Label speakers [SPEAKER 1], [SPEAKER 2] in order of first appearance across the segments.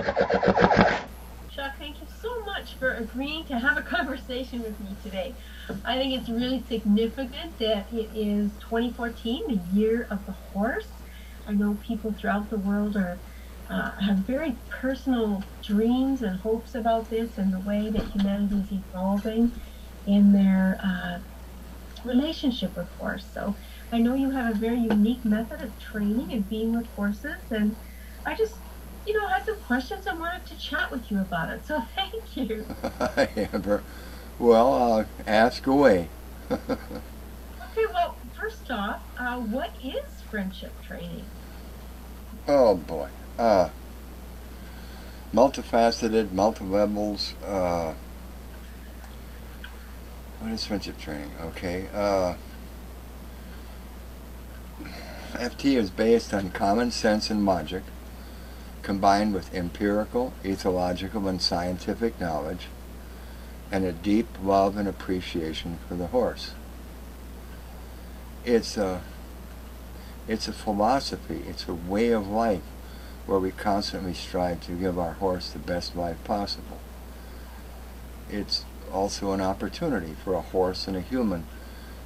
[SPEAKER 1] Chuck, thank you so much for agreeing to have a conversation with me today. I think it's really significant that it is 2014, the year of the horse. I know people throughout the world have very personal dreams and hopes about this and the way that humanity is evolving in their relationship with horse. So I know you have a very unique method of training and being with horses, and I just, had some questions and wanted to chat with you about it. So thank you.
[SPEAKER 2] Amber. Well, ask away.
[SPEAKER 1] Okay, well, first off, what is friendship training?
[SPEAKER 2] Oh boy. Multifaceted, multi-levels. What is friendship training? Okay. FT is based on common sense and logic, combined with empirical, ethological, and scientific knowledge, and a deep love and appreciation for the horse. It's a philosophy, it's a way of life where we constantly strive to give our horse the best life possible. It's also an opportunity for a horse and a human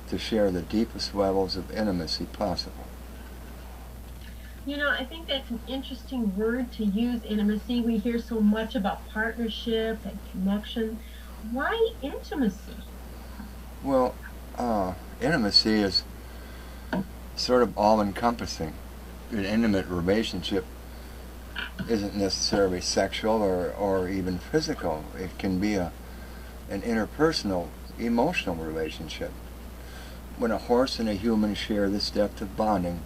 [SPEAKER 2] to share the deepest levels of intimacy possible.
[SPEAKER 1] I think that's an interesting word to use, intimacy. We hear so much about partnership and connection. Why intimacy?
[SPEAKER 2] Well, intimacy is sort of all-encompassing. An intimate relationship isn't necessarily sexual or even physical. It can be an interpersonal, emotional relationship. When a horse and a human share this depth of bonding,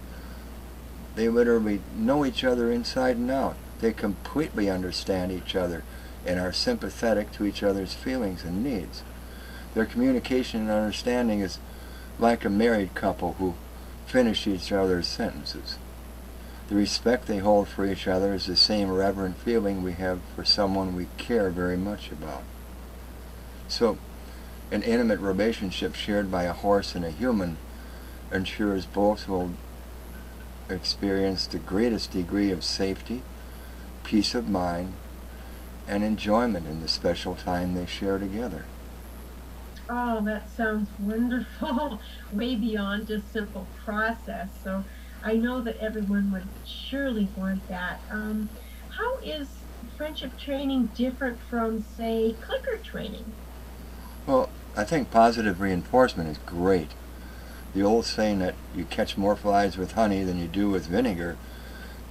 [SPEAKER 2] they literally know each other inside and out. They completely understand each other and are sympathetic to each other's feelings and needs. Their communication and understanding is like a married couple who finish each other's sentences. The respect they hold for each other is the same reverent feeling we have for someone we care very much about. So, an intimate relationship shared by a horse and a human ensures both will experience the greatest degree of safety, peace of mind, and enjoyment in the special time they share together.
[SPEAKER 1] Oh, that sounds wonderful. Way beyond just simple process. So I know that everyone would surely want that. How is friendship training different from, say, clicker training?
[SPEAKER 2] Well, I think positive reinforcement is great. The old saying that you catch more flies with honey than you do with vinegar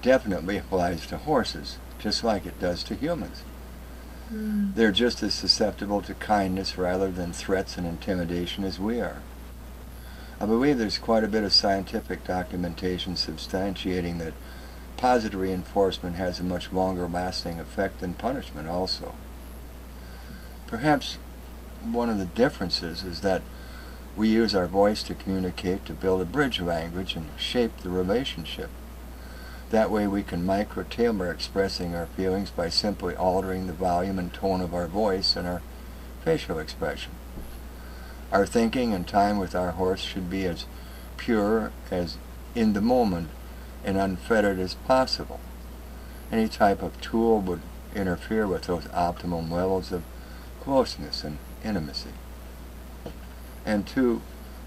[SPEAKER 2] definitely applies to horses, just like it does to humans. They're just as susceptible to kindness rather than threats and intimidation as we are. I believe there's quite a bit of scientific documentation substantiating that positive reinforcement has a much longer lasting effect than punishment also. Perhaps one of the differences is that we use our voice to communicate, to build a bridge language and shape the relationship. That way we can micro-tailor expressing our feelings by simply altering the volume and tone of our voice and our facial expression. Our thinking and time with our horse should be as pure, as in the moment, and unfettered as possible. Any type of tool would interfere with those optimum levels of closeness and intimacy. And two,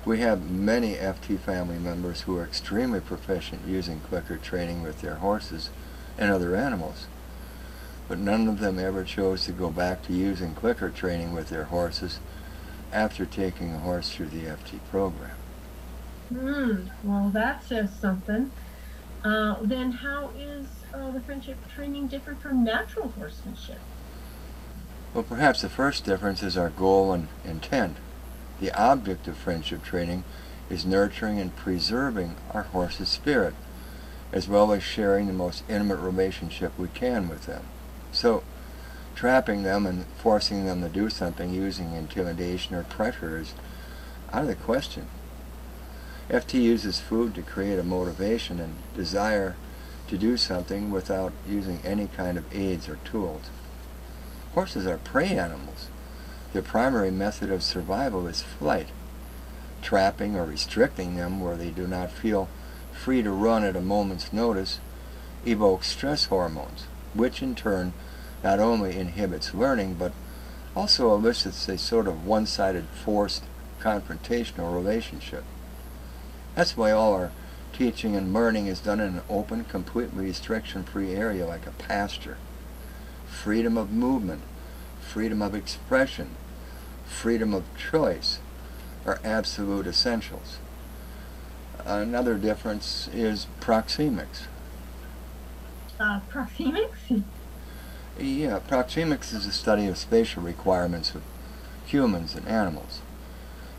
[SPEAKER 2] we have many FT family members who are extremely proficient using clicker training with their horses and other animals, but none of them ever chose to go back to using clicker training with their horses after taking a horse through the FT program.
[SPEAKER 1] Well, that says something. Then how is the friendship training different from natural horsemanship?
[SPEAKER 2] Well, perhaps the first difference is our goal and intent. The object of friendship training is nurturing and preserving our horse's spirit, as well as sharing the most intimate relationship we can with them. So, trapping them and forcing them to do something using intimidation or pressure is out of the question. FT uses food to create a motivation and desire to do something without using any kind of aids or tools. Horses are prey animals. Their primary method of survival is flight. Trapping or restricting them where they do not feel free to run at a moment's notice evokes stress hormones, which in turn not only inhibits learning, but also elicits a sort of one-sided forced confrontational relationship. That's why all our teaching and learning is done in an open, completely restriction-free area like a pasture. Freedom of movement, freedom of expression, freedom of choice are absolute essentials. Another difference is proxemics.
[SPEAKER 1] Proxemics?
[SPEAKER 2] Yeah, proxemics is the study of spatial requirements of humans and animals.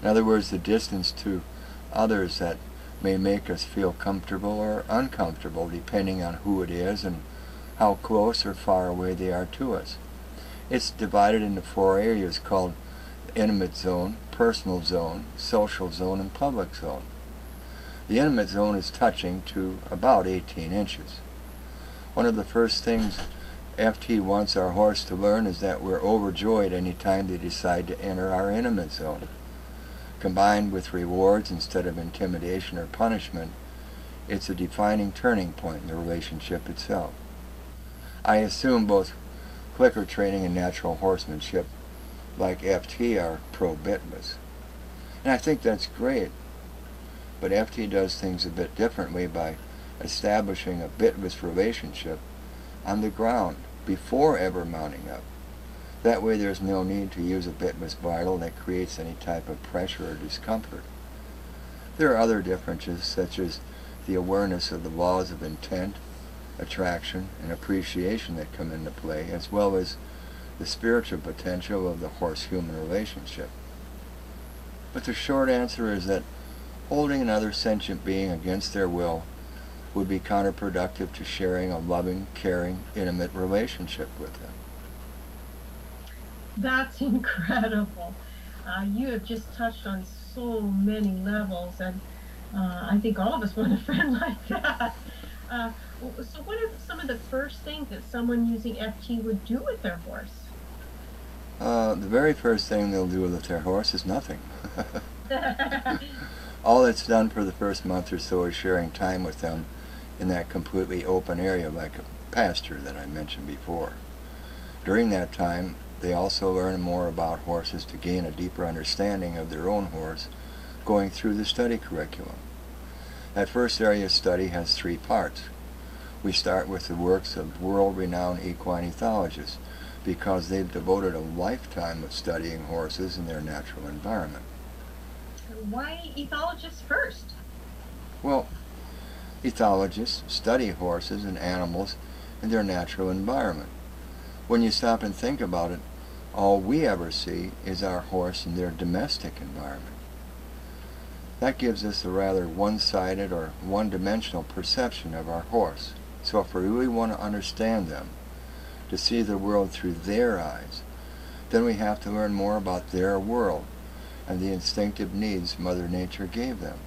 [SPEAKER 2] In other words, the distance to others that may make us feel comfortable or uncomfortable depending on who it is and how close or far away they are to us. It's divided into 4 areas called intimate zone, personal zone, social zone, and public zone. The intimate zone is touching to about 18 inches. One of the first things FT wants our horse to learn is that we're overjoyed any time they decide to enter our intimate zone. Combined with rewards instead of intimidation or punishment, it's a defining turning point in the relationship itself. I assume both clicker training and natural horsemanship, like FT, are pro-bitless. And I think that's great. But FT does things a bit differently by establishing a bitless relationship on the ground before ever mounting up. That way there's no need to use a bitless bridle that creates any type of pressure or discomfort. There are other differences, such as the awareness of the laws of intent, attraction, and appreciation that come into play, as well as the spiritual potential of the horse-human relationship. But the short answer is that holding another sentient being against their will would be counterproductive to sharing a loving, caring, intimate relationship with them.
[SPEAKER 1] That's incredible. You have just touched on so many levels, and I think all of us want a friend like that. So what are some of the first things that someone using FT would do with their horse?
[SPEAKER 2] The very first thing they'll do with their horse is nothing. All that's done for the first month or so is sharing time with them in that completely open area like a pasture that I mentioned before. During that time, they also learn more about horses to gain a deeper understanding of their own horse going through the study curriculum. That first area of study has 3 parts. We start with the works of world-renowned equine ethologists because they've devoted a lifetime of studying horses in their natural environment.
[SPEAKER 1] Why ethologists first?
[SPEAKER 2] Well, ethologists study horses and animals in their natural environment. When you stop and think about it, all we ever see is our horse in their domestic environment. That gives us a rather one-sided or one-dimensional perception of our horse. So if we really want to understand them, to see the world through their eyes, then we have to learn more about their world and the instinctive needs Mother Nature gave them.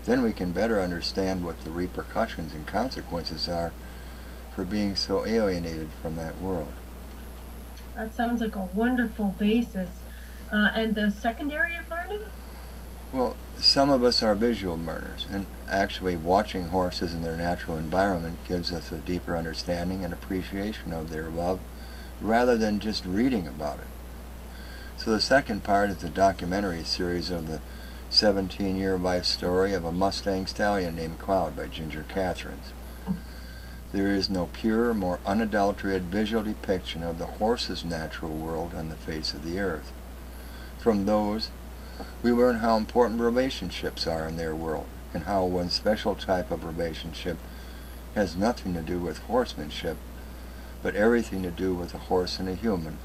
[SPEAKER 2] Then we can better understand what the repercussions and consequences are for being so alienated from that world.
[SPEAKER 1] That sounds like a wonderful basis. And the second area of learning?
[SPEAKER 2] Well, some of us are visual learners, and actually watching horses in their natural environment gives us a deeper understanding and appreciation of their love rather than just reading about it. So the second part is the documentary series of the 17-year life story of a Mustang stallion named Cloud by Ginger Catherines. There is no purer, more unadulterated visual depiction of the horse's natural world on the face of the earth. From those, we learn how important relationships are in their world, and how one special type of relationship has nothing to do with horsemanship, but everything to do with a horse and a human,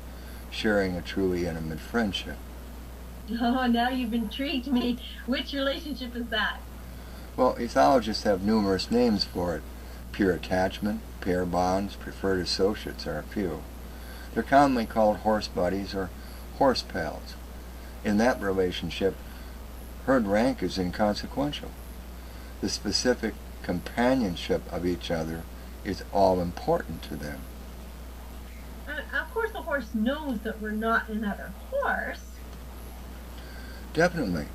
[SPEAKER 2] sharing a truly intimate friendship.
[SPEAKER 1] Oh, now you've intrigued me. Which relationship is that?
[SPEAKER 2] Well, ethologists have numerous names for it. Pure attachment, pair bonds, preferred associates are a few. They're commonly called horse buddies or horse pals. In that relationship, herd rank is inconsequential. The specific companionship of each other is all important to them.
[SPEAKER 1] Of course, the horse knows that we're not another horse.
[SPEAKER 2] Definitely.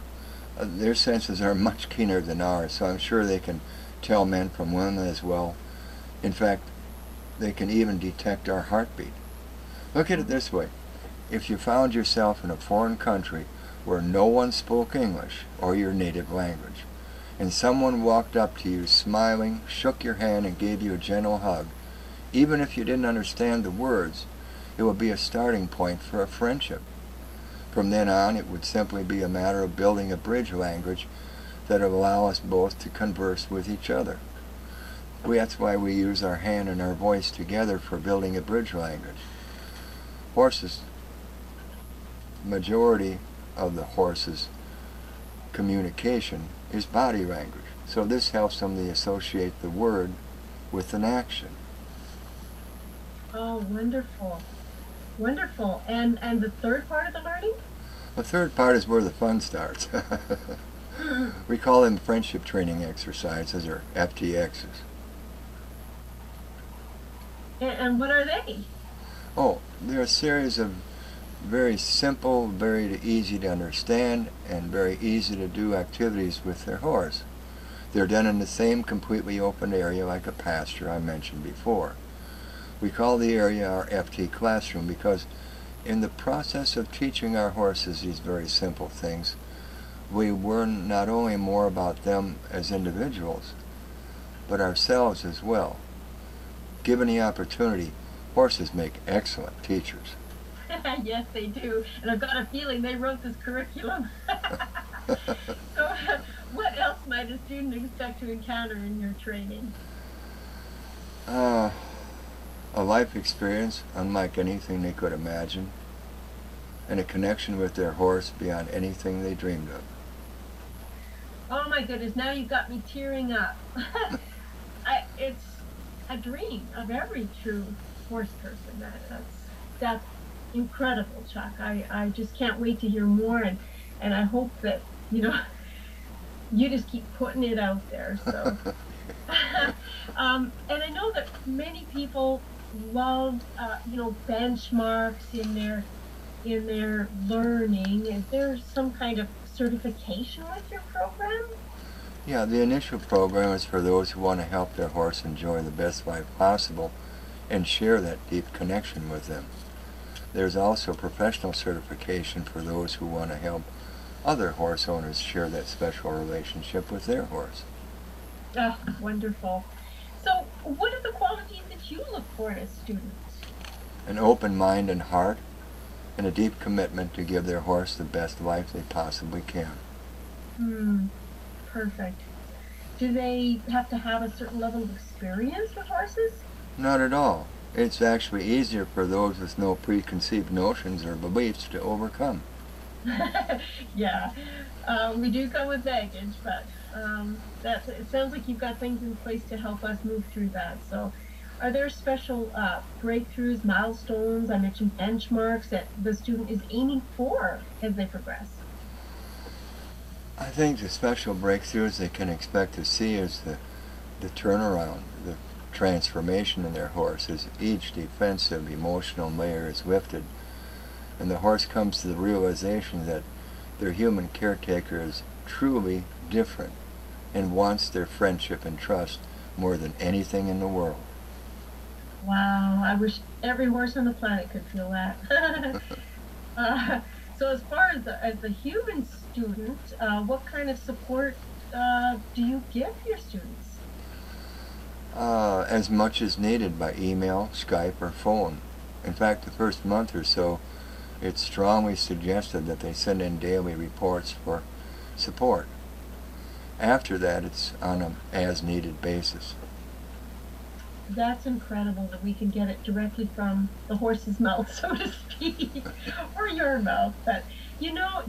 [SPEAKER 2] Their senses are much keener than ours, so I'm sure they can tell men from women as well. In fact, They can even detect our heartbeat. Look at it this way. If you found yourself in a foreign country where no one spoke English or your native language, and someone walked up to you smiling, shook your hand, and gave you a gentle hug, even if you didn't understand the words, it would be a starting point for a friendship. From then on, it would simply be a matter of building a bridge language that would allow us both to converse with each other. That's why we use our hand and our voice together for building a bridge language. Horses, majority of the horses' communication is body language. So this helps them to associate the word with an action.
[SPEAKER 1] Oh, wonderful. Wonderful. And the third part of the learning?
[SPEAKER 2] The third part is where the fun starts. We call them friendship training exercises, or FTXs.
[SPEAKER 1] And what are they?
[SPEAKER 2] Oh, they're a series of very simple, very easy to understand, and very easy to do activities with their horse. They're done in the same completely open area like a pasture I mentioned before. We call the area our FT classroom because in the process of teaching our horses these very simple things, we learn not only more about them as individuals, but ourselves as well. Given the opportunity, horses make excellent teachers.
[SPEAKER 1] Yes, they do. And I've got a feeling they wrote this curriculum. So what else might a student expect to encounter in your training?
[SPEAKER 2] A life experience unlike anything they could imagine, and a connection with their horse beyond anything they dreamed of.
[SPEAKER 1] Oh my goodness, now you've got me tearing up. It's a dream of every true horse person. That's incredible, Chuck. I just can't wait to hear more, and I hope that, you just keep putting it out there. So, and I know that many people love, benchmarks in their learning. Is there some kind of certification with your program?
[SPEAKER 2] Yeah, the initial program is for those who want to help their horse enjoy the best life possible and share that deep connection with them. There's also professional certification for those who want to help other horse owners share that special relationship with their horse.
[SPEAKER 1] Ah, wonderful. So, what are the qualities that you look for in a student?
[SPEAKER 2] An open mind and heart, and a deep commitment to give their horse the best life they possibly can.
[SPEAKER 1] Perfect. Do they have to have a certain level of experience with horses?
[SPEAKER 2] Not at all. It's actually easier for those with no preconceived notions or beliefs to overcome.
[SPEAKER 1] Yeah, we do come with baggage, but it sounds like you've got things in place to help us move through that. So, are there special breakthroughs, milestones, I mentioned benchmarks that the student is aiming for as they progress?
[SPEAKER 2] I think the special breakthroughs they can expect to see is the turnaround, the transformation in their horse as each defensive emotional layer is lifted, and the horse comes to the realization that their human caretaker is truly different and wants their friendship and trust more than anything in the world.
[SPEAKER 1] Wow, I wish every horse on the planet could feel that. So as far as the human student, what kind of support do you give your students?
[SPEAKER 2] As much as needed by email, Skype, or phone. In fact, the first month or so, it's strongly suggested that they send in daily reports for support. After that, it's on an as-needed basis.
[SPEAKER 1] That's incredible that we can get it directly from the horse's mouth, so to speak, or your mouth. But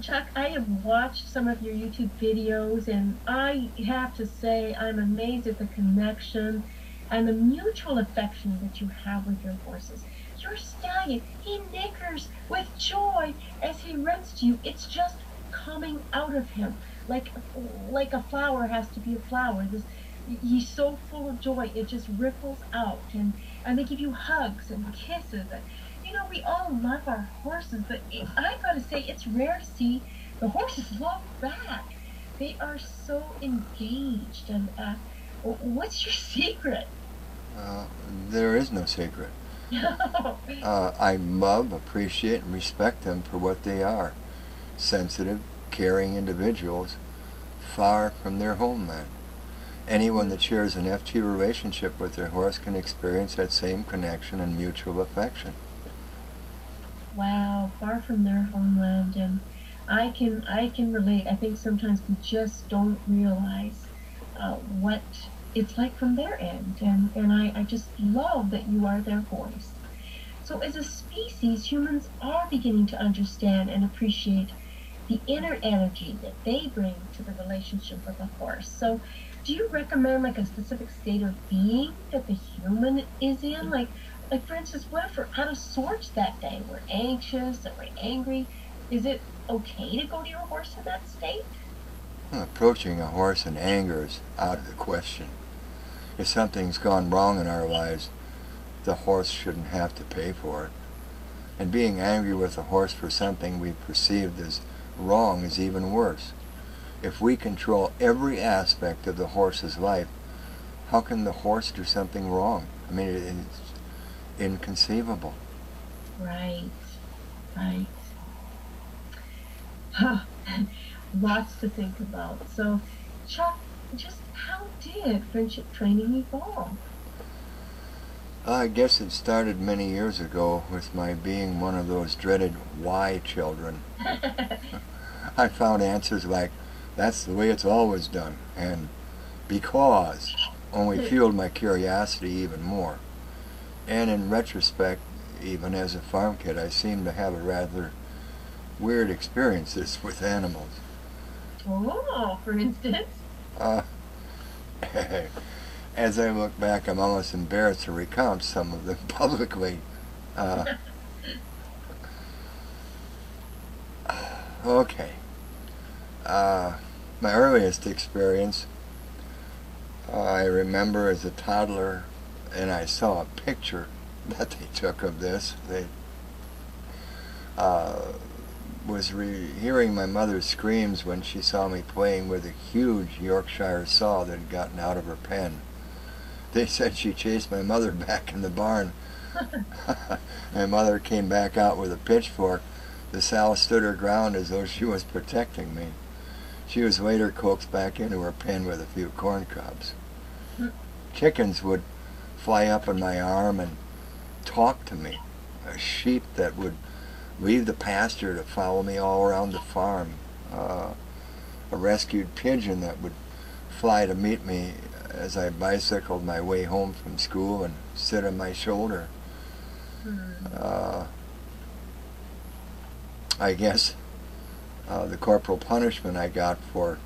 [SPEAKER 1] Chuck, I have watched some of your YouTube videos, and I have to say I'm amazed at the connection and the mutual affection that you have with your horses. Your stallion, he nickers with joy as he runs to you. It's just coming out of him, like a flower has to be a flower. He's so full of joy, it just ripples out, and they give you hugs and kisses. And, we all love our horses, but I gotta say, it's rare to see the horses love back. They are so engaged, and what's your secret?
[SPEAKER 2] Uh, there is no secret. I love, appreciate, and respect them for what they are. Sensitive, caring individuals far from their homeland. Anyone that shares an FT relationship with their horse can experience that same connection and mutual affection.
[SPEAKER 1] Wow, far from their homeland, and I can relate. I think sometimes we just don't realize what it's like from their end, and I just love that you are their voice. So as a species, humans are beginning to understand and appreciate the inner energy that they bring to the relationship with a horse. So do you recommend like a specific state of being that the human is in? Like for instance, what if we're out of sorts that day? We're anxious or we're angry. Is it okay to go to your horse in that state?
[SPEAKER 2] Approaching a horse in anger is out of the question. If something's gone wrong in our lives, the horse shouldn't have to pay for it. And being angry with a horse for something we perceived as wrong is even worse. If we control every aspect of the horse's life, how can the horse do something wrong? I mean, it's inconceivable.
[SPEAKER 1] Right, right. Huh. Lots to think about. So, Chuck, just how did friendship training evolve?
[SPEAKER 2] I guess it started many years ago with my being one of those dreaded why children. I found answers like, that's the way it's always done, and because only fueled my curiosity even more. And in retrospect, even as a farm kid, I seemed to have a rather weird experiences with animals.
[SPEAKER 1] Oh, for instance?
[SPEAKER 2] Uh, as I look back, I'm almost embarrassed to recount some of them publicly. Okay. My earliest experience, I remember as a toddler, and I saw a picture that they took of this. They was hearing my mother's screams when she saw me playing with a huge Yorkshire sow that had gotten out of her pen. They said she chased my mother back in the barn. My mother came back out with a pitchfork. The sow stood her ground as though she was protecting me. She was later coaxed back into her pen with a few corn cobs. Chickens would fly up on my arm and talk to me. A sheep that would leave the pasture to follow me all around the farm. A rescued pigeon that would fly to meet me as I bicycled my way home from school and sit on my shoulder. I guess the corporal punishment I got for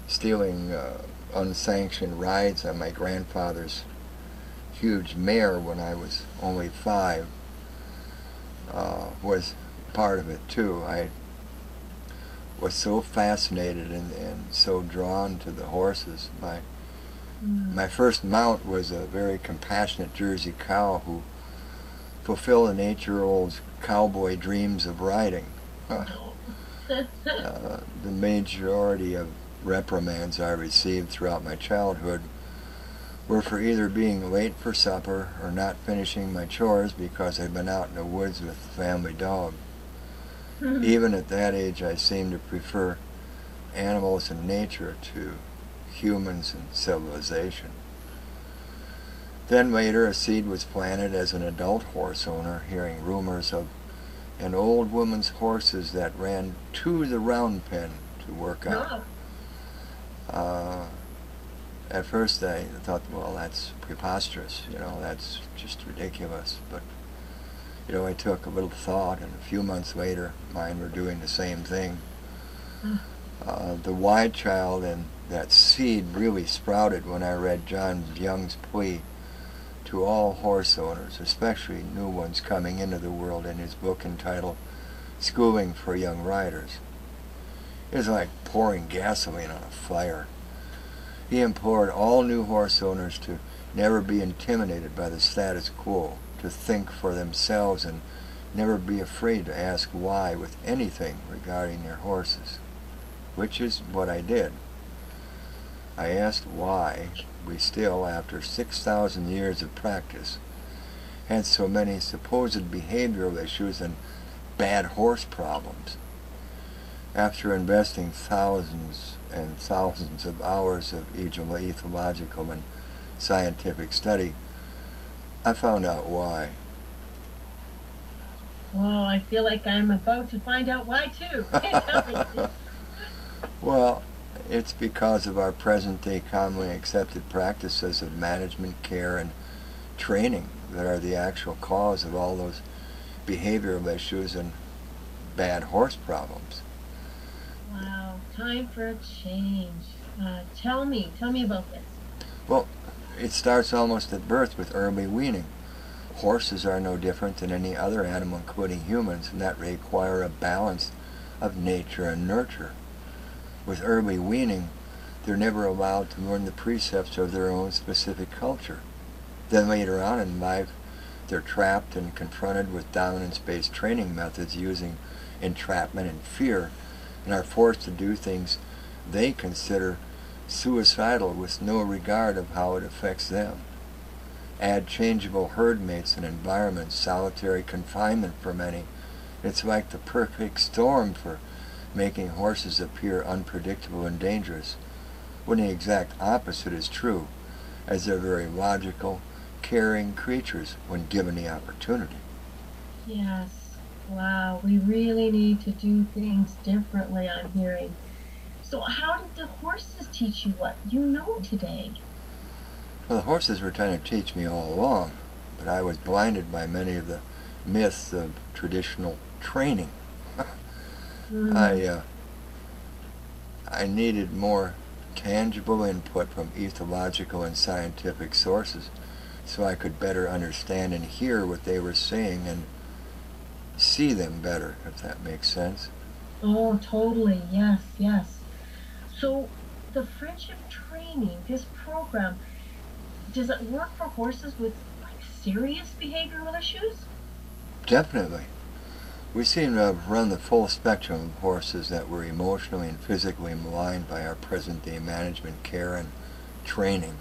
[SPEAKER 2] stealing unsanctioned rides on my grandfather's huge mare when I was only 5 was part of it too. I was so fascinated and so drawn to the horses. My first mount was a very compassionate Jersey cow who fulfilled an 8-year-old's cowboy dreams of riding. The majority of reprimands I received throughout my childhood were for either being late for supper or not finishing my chores because I'd been out in the woods with the family dog. Even at that age, I seemed to prefer animals and nature to humans and civilization. Then later, a seed was planted as an adult horse owner, hearing rumors of an old woman's horses that ran to the round pen to work out. At first I thought, well, that's preposterous, that's just ridiculous. But, I took a little thought, and a few months later, mine were doing the same thing. The why child and that seed really sprouted when I read John Young's plea to all horse owners, especially new ones coming into the world, in his book entitled Schooling for Young Riders. It was like pouring gasoline on a fire. He implored all new horse owners to never be intimidated by the status quo, to think for themselves and never be afraid to ask why with anything regarding their horses, which is what I did. I asked why we still, after 6,000 years of practice, had so many supposed behavioral issues and bad horse problems. After investing thousands and thousands of hours of ethological and scientific study, I found out why.
[SPEAKER 1] Well, I feel like I'm about to find out why too. Tell me, please.
[SPEAKER 2] Well, it's because of our present-day commonly accepted practices of management, care, and training that are the actual cause of all those behavioral issues and bad horse problems.
[SPEAKER 1] Wow, time for a change. Tell me about this.
[SPEAKER 2] Well, it starts almost at birth with early weaning. Horses are no different than any other animal, including humans, in that they require a balance of nature and nurture. With early weaning, they're never allowed to learn the precepts of their own specific culture. Then later on in life, they're trapped and confronted with dominance-based training methods using entrapment and fear, and are forced to do things they consider suicidal with no regard of how it affects them. Add changeable herd mates and environments, solitary confinement for many. It's like the perfect storm for making horses appear unpredictable and dangerous, when the exact opposite is true, as they're very logical, caring creatures when given the opportunity.
[SPEAKER 1] Yes. Wow, we really need to do things differently, I'm hearing. So how did the horses teach you what you know today?
[SPEAKER 2] Well, the horses were trying to teach me all along, but I was blinded by many of the myths of traditional training.
[SPEAKER 1] Mm.
[SPEAKER 2] I needed more tangible input from ethological and scientific sources so I could better understand and hear what they were saying and see them better, if that makes sense.
[SPEAKER 1] Oh, totally. Yes, yes. So the friendship training, this program, does it work for horses with like serious behavioral issues?
[SPEAKER 2] Definitely. We seem to have run the full spectrum of horses that were emotionally and physically maligned by our present-day management, care, and training.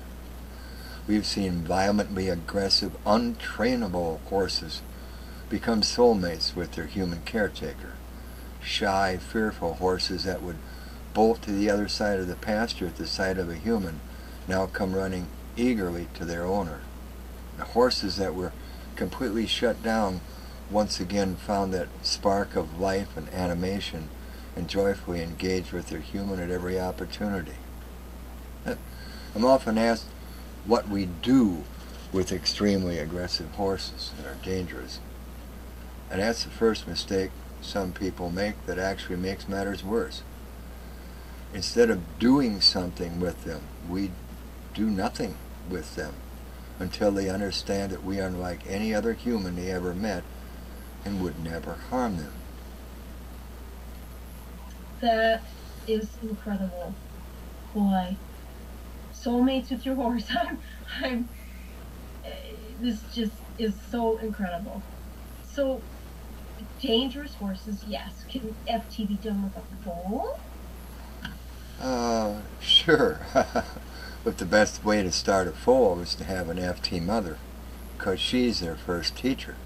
[SPEAKER 2] We've seen violently aggressive, untrainable horses become soulmates with their human caretaker. Shy, fearful horses that would bolt to the other side of the pasture at the sight of a human now come running eagerly to their owner. The horses that were completely shut down once again found that spark of life and animation and joyfully engaged with their human at every opportunity. I'm often asked what we do with extremely aggressive horses that are dangerous. And that's the first mistake some people make that actually makes matters worse. Instead of doing something with them, we do nothing with them until they understand that we are unlike any other human they ever met and would never harm them.
[SPEAKER 1] That is incredible. Boy, soulmates with your horse. I'm, uh, this just is so incredible. So, dangerous horses, yes. Can FT be done with a foal?
[SPEAKER 2] Sure. But the best way to start a foal is to have an FT mother, because she's their first teacher.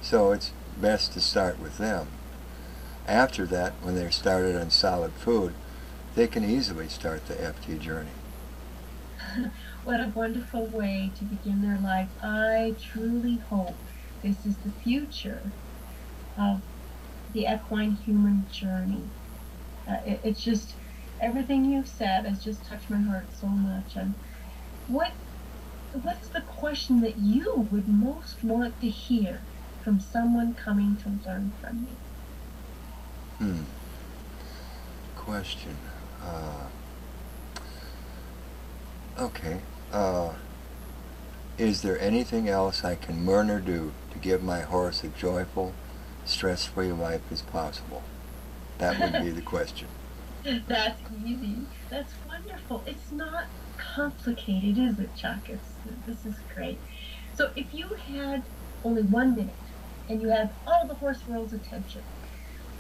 [SPEAKER 2] So it's best to start with them. After that, when they're started on solid food, they can easily start the FT journey.
[SPEAKER 1] What a wonderful way to begin their life. I truly hope this is the future of the equine human journey. It's just, everything you've said has just touched my heart so much. And what's the question that you would most want to hear from someone coming to learn from you?
[SPEAKER 2] Question. Okay. Is there anything else I can learn or do to give my horse a joyful, stress-free life as possible? That would be the question.
[SPEAKER 1] That's easy. That's wonderful. It's not complicated, is it, Chuck? This is great. So if you had only 1 minute and you had all the horse world's attention,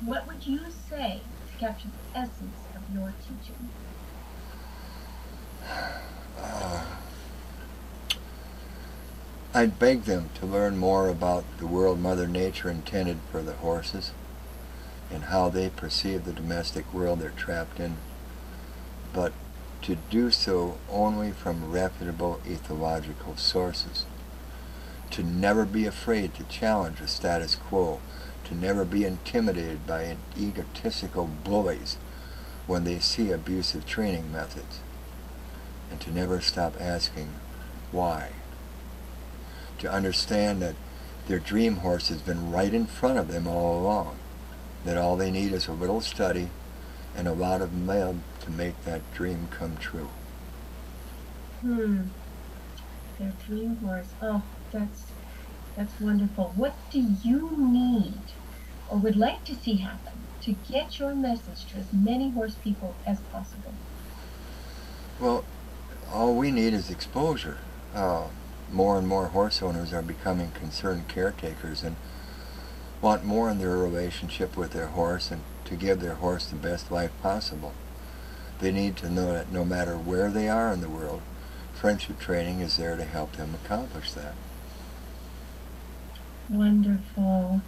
[SPEAKER 1] what would you say to capture the essence of your teaching?
[SPEAKER 2] I'd beg them to learn more about the world Mother Nature intended for the horses and how they perceive the domestic world they're trapped in, but to do so only from reputable ethological sources. To never be afraid to challenge the status quo, to never be intimidated by egotistical bullies when they see abusive training methods, and to never stop asking why. To understand that their dream horse has been right in front of them all along, that all they need is a little study and a lot of love to make that dream come true.
[SPEAKER 1] Their dream horse. Oh, that's wonderful. What do you need or would like to see happen to get your message to as many horse people as possible?
[SPEAKER 2] Well, all we need is exposure. More and more horse owners are becoming concerned caretakers and want more in their relationship with their horse and to give their horse the best life possible. They need to know that no matter where they are in the world, friendship training is there to help them accomplish that.
[SPEAKER 1] Wonderful.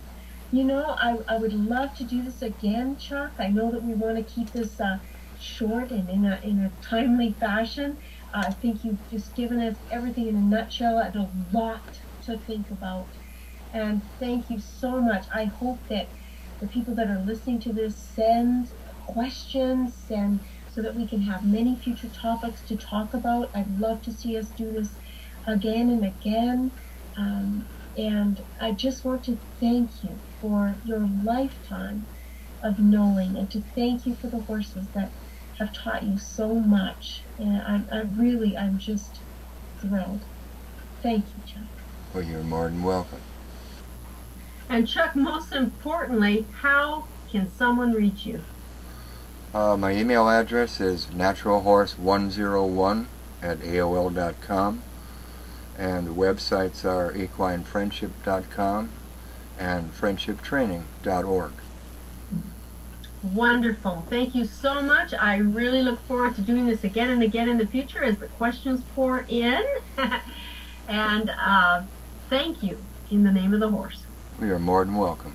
[SPEAKER 1] You know, I would love to do this again, Chuck. I know that we want to keep this short and in a timely fashion. I think you've just given us everything in a nutshell and a lot to think about. And thank you so much. I hope that the people that are listening to this send questions and so that we can have many future topics to talk about. I'd love to see us do this again and again. And I just want to thank you for your lifetime of knowing and to thank you for the horses that have taught you so much. And I'm just thrilled. Thank you, Chuck.
[SPEAKER 2] Well, you're more than welcome.
[SPEAKER 1] And Chuck, most importantly, how can someone reach you?
[SPEAKER 2] My email address is naturalhorse101@aol.com, and the websites are equinefriendship.com and friendshiptraining.org.
[SPEAKER 1] Wonderful. Thank you so much. I really look forward to doing this again and again in the future as the questions pour in. And thank you in the name of the horse.
[SPEAKER 2] We are more than welcome.